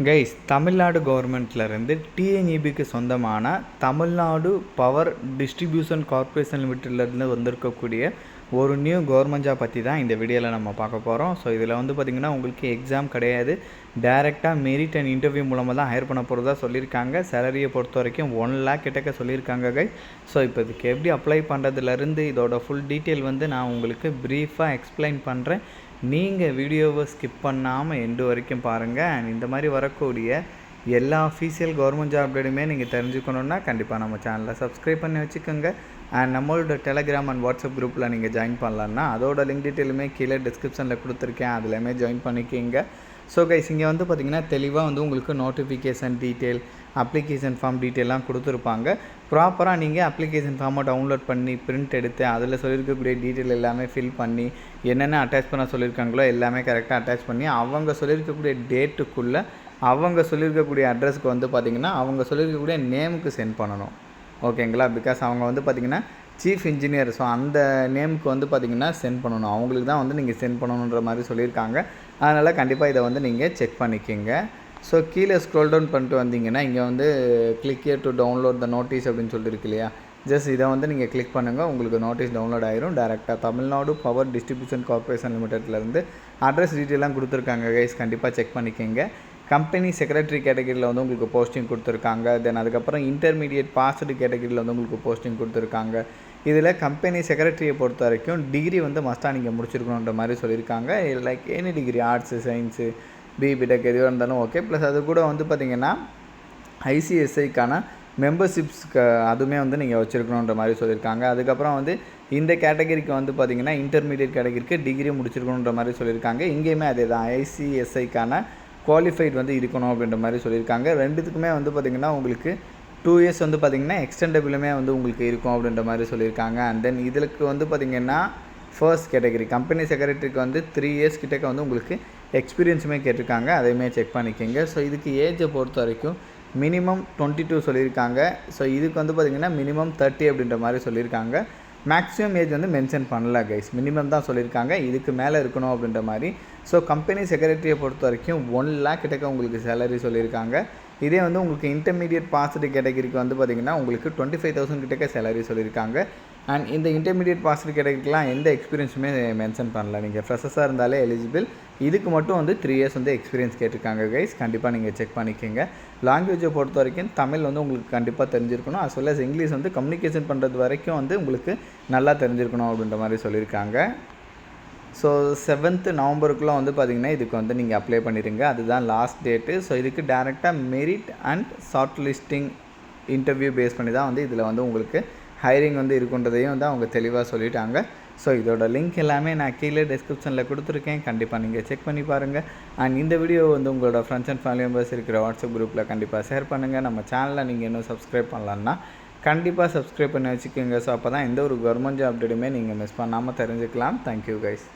Guys, Tamil Nadu கவர்மெண்ட்லேருந்து டிஎன்இபிக்கு சொந்தமான Tamil Nadu power distribution corporation லிமிட்டட்லேருந்து வந்திருக்கக்கூடிய ஒரு நியூ கவர்மெண்ட் ஜாப் பற்றி தான் இந்த வீடியோவில் நம்ம பார்க்க போகிறோம். ஸோ இதில் வந்து பார்த்திங்கன்னா உங்களுக்கு எக்ஸாம் கிடையாது, டைரெக்டாக மெரிட் அண்ட் இன்டர்வியூ மூலமாக தான் ஹையர் பண்ண போகிறதா சொல்லியிருக்காங்க. சேலரியை பொறுத்த வரைக்கும் 1 lakh கிட்டக்க சொல்லியிருக்காங்க கைஸ். ஸோ இப்போ இதுக்கு எப்படி அப்ளை பண்ணுறதுலேருந்து இதோட ஃபுல் டீட்டெயில் வந்து நான் உங்களுக்கு ப்ரீஃபாக எக்ஸ்பிளைன் பண்ணுறேன். நீங்கள் வீடியோவை ஸ்கிப் பண்ணாமல் எண்டு வரைக்கும் பாருங்கள். அண்ட் இந்த மாதிரி வரக்கூடிய எல்லா அஃபீஷியல் கவர்மெண்ட் ஜாப் அப்டேட்டுமே நீங்கள் தெரிஞ்சுக்கணுன்னா கண்டிப்பாக நம்ம சேனலை சப்ஸ்கிரைப் பண்ணி வச்சுக்கோங்க. அண்ட் நம்மளோட டெலகிராம் அண்ட் வாட்ஸ்அப் குரூப்பில் நீங்கள் ஜாயின் பண்ணலான்னா அதோட லிங்க் டீட்டெயிலுமே கீழே டிஸ்கிரிப்ஷனில் கொடுத்துருக்கேன், அதுலேயுமே ஜாயின் பண்ணிக்கிங்க. ஸோ கைஸ், இங்கே வந்து பார்த்திங்கன்னா தெளிவாக வந்து உங்களுக்கு நோட்டிஃபிகேஷன் டீட்டெயில், அப்ளிகேஷன் ஃபார்ம் டீட்டெயிலாம் கொடுத்துருப்பாங்க. ப்ராப்பராக நீங்கள் அப்ளிகேஷன் ஃபார்மை டவுன்லோட் பண்ணி பிரிண்ட் எடுத்து அதில் சொல்லியிருக்கக்கூடிய டீட்டெயில் எல்லாமே ஃபில் பண்ணி என்னென்ன அட்டாச் பண்ண சொல்லியிருக்காங்களோ எல்லாமே கரெக்டாக அட்டாச் பண்ணி அவங்க சொல்லியிருக்கக்கூடிய டேட்டுக்குள்ளே அவங்க சொல்லியிருக்கக்கூடிய அட்ரஸ்க்கு வந்து பார்த்திங்கன்னா அவங்க சொல்லியிருக்கக்கூடிய நேமுக்கு சென்ட் பண்ணணும். ஓகேங்களா? பிகாஸ் அவங்க வந்து பார்த்திங்கன்னா சீஃப் இன்ஜினியர், ஸோ அந்த நேமுக்கு வந்து பார்த்திங்கன்னா சென்ட் பண்ணணும். அவங்களுக்கு தான் வந்து நீங்கள் சென்ட் பண்ணணுன்ற மாதிரி சொல்லியிருக்காங்க. அதனால் கண்டிப்பாக இதை வந்து நீங்கள் செக் பண்ணிக்கோங்க. ஸோ கீழே ஸ்க்ரோல் டவுன் பண்ணிட்டு வந்தீங்கன்னா இங்கே வந்து click here to download the notice அப்படின்னு சொல்லிட்டு இருக்கு இல்லையா, ஜஸ்ட் இதை வந்து நீங்கள் கிளிக் பண்ணுங்கள், உங்களுக்கு நோட்டீஸ் டவுன்லோட் ஆயிரும். டேரெக்டாக தமிழ்நாடு பவர் டிஸ்ட்ரிபியூஷன் கார்ப்பரேஷன் லிமிட்டட்லேருந்து அட்ரஸ் டீட்டெயிலாம் கொடுத்துருக்காங்க கைஸ், கண்டிப்பாக செக் பண்ணிக்கோங்க. கம்பெனி செக்ரட்டரி கேட்டகரியில் வந்து உங்களுக்கு போஸ்டிங் கொடுத்துருக்காங்க. தென் அதுக்கப்புறம் இன்டர்மீடியட் பாஸ்டு கேட்டகரியில் வந்து உங்களுக்கு போஸ்டிங் கொடுத்துருக்காங்க. இதில் கம்பெனி செக்ரட்டரியை பொறுத்த வரைக்கும் டிகிரி வந்து மஸ்ட்டாக நீங்கள் முடிச்சிருக்கணுன்ற மாதிரி சொல்லியிருக்காங்க. Like any degree, arts, science, BTech எதுவாக இருந்தாலும் ஓகே. ப்ளஸ் அது கூட வந்து பார்த்திங்கன்னா ஐசிஎஸ்ஐக்கான மெம்பர்ஷிப்ஸ்க்கு அதுவுமே வந்து நீங்கள் வச்சுருக்கணுன்ற மாதிரி சொல்லியிருக்காங்க. அதுக்கப்புறம் வந்து இந்த கேட்டகரிக்கு வந்து பார்த்திங்கன்னா இன்டர்மீடியட் கேட்டகரிக்கு டிகிரி முடிச்சிருக்கணுன்ற மாதிரி சொல்லியிருக்காங்க. இங்கேயுமே அதே தான், ஐசிஎஸ்ஐக்கான குவாலிஃபைட் வந்து இருக்கணும் அப்படின்ற மாதிரி சொல்லியிருக்காங்க. ரெண்டுத்துக்குமே வந்து பார்த்திங்கன்னா உங்களுக்கு 2 years வந்து பார்த்திங்கன்னா எக்ஸ்டெண்டபிளுமே வந்து உங்களுக்கு இருக்கும் அப்படின்ற மாதிரி சொல்லியிருக்காங்க. அண்ட் தென் இதுக்கு வந்து பார்த்திங்கன்னா ஃபர்ஸ்ட் கேட்டகரி கம்பெனி செக்ரட்டரிக்கு வந்து 3 years கிட்டக்க வந்து உங்களுக்கு எக்ஸ்பீரியன்ஸுமே கேட்டிருக்காங்க, அதையுமே செக் பண்ணிக்கோங்க. ஸோ இதுக்கு ஏஜை பொறுத்த வரைக்கும் மினிமம் 22 சொல்லியிருக்காங்க. ஸோ இதுக்கு வந்து பார்த்திங்கன்னா மினிமம் 30 அப்படின்ற மாதிரி சொல்லியிருக்காங்க. மேக்ஸிமம் ஏஜ் வந்து மென்ஷன் பண்ணல கைஸ், மினிமம் தான் சொல்லியிருக்காங்க, இதுக்கு மேலே இருக்கணும் அப்படின்ற மாதிரி. ஸோ கம்பெனி செக்ரட்டரியை பொறுத்த வரைக்கும் 1 lakh கிட்டக்க உங்களுக்கு சேலரி சொல்லியிருக்காங்க. இதே வந்து உங்களுக்கு இன்டர்மீடியட் பாஸ்டு கேட்டகரிக்கு வந்து பார்த்திங்கன்னா உங்களுக்கு 25,000 கிட்டக்க சேலரி சொல்லியிருக்காங்க. அண்ட் இந்த இன்டர்மீடியட் பாஸ்டு கேட்டகரிக்கெலாம் எந்த எக்ஸ்பீரியன்ஸுமே மென்ஷன் பண்ணல, நீங்கள் ஃப்ரெஷர்ஸாக இருந்தாலே எலிஜிபிள். இதுக்கு மட்டும் வந்து 3 years வந்து எக்ஸ்பீரியன்ஸ் கேட்டிருக்காங்க கைஸ், கண்டிப்பாக நீங்கள் செக் பண்ணிக்கோங்க. லாங்குவேஜை பொறுத்த வரைக்கும் தமிழ் வந்து உங்களுக்கு கண்டிப்பாக தெரிஞ்சிருக்கணும், அஸ் வெல் அஸ் இங்கிலீஷ் வந்து கம்யூனிகேஷன் பண்ணுறது வரைக்கும் வந்து உங்களுக்கு நல்லா தெரிஞ்சிருக்கணும் அப்படின்ற மாதிரி சொல்லியிருக்காங்க. ஸோ 7th நவம்பருக்குள்ளே வந்து பார்த்திங்கன்னா இதுக்கு வந்து நீங்கள் அப்ளை பண்ணிடுங்க, அதுதான் லாஸ்ட் டேட்டு. ஸோ இதுக்கு டேரெக்டாக merit and shortlisting interview base பண்ணி தான் வந்து இதில் வந்து உங்களுக்கு ஹைரிங் வந்து இருக்குன்றதையும் வந்து அவங்க தெளிவாக சொல்லிட்டாங்க. ஸோ இதோட லிங்க் எல்லாமே நான் கீழே டிஸ்கிரிப்ஷனில் கொடுத்துருக்கேன், கண்டிப்பாக நீங்கள் செக் பண்ணி பாருங்கள். அண்ட் இந்த வீடியோ வந்து உங்களோட ஃப்ரெண்ட்ஸ் அண்ட் ஃபேமிலி மெம்பர்ஸ் இருக்கிற வாட்ஸ்அப் குரூப்பில் கண்டிப்பாக ஷேர் பண்ணுங்கள். நம்ம சேனலில் நீங்கள் இன்னும் சப்ஸ்கிரைப் பண்ணலான்னா கண்டிப்பாக சப்ஸ்கிரைப் பண்ணி வச்சுக்கோங்க. ஸோ அப்போ தான் எந்த ஒரு கவர்மெண்ட் ஜாப் அப்டேட்டுமே நீங்கள் மிஸ் பண்ணாமல் தெரிஞ்சுக்கலாம். Thank you guys.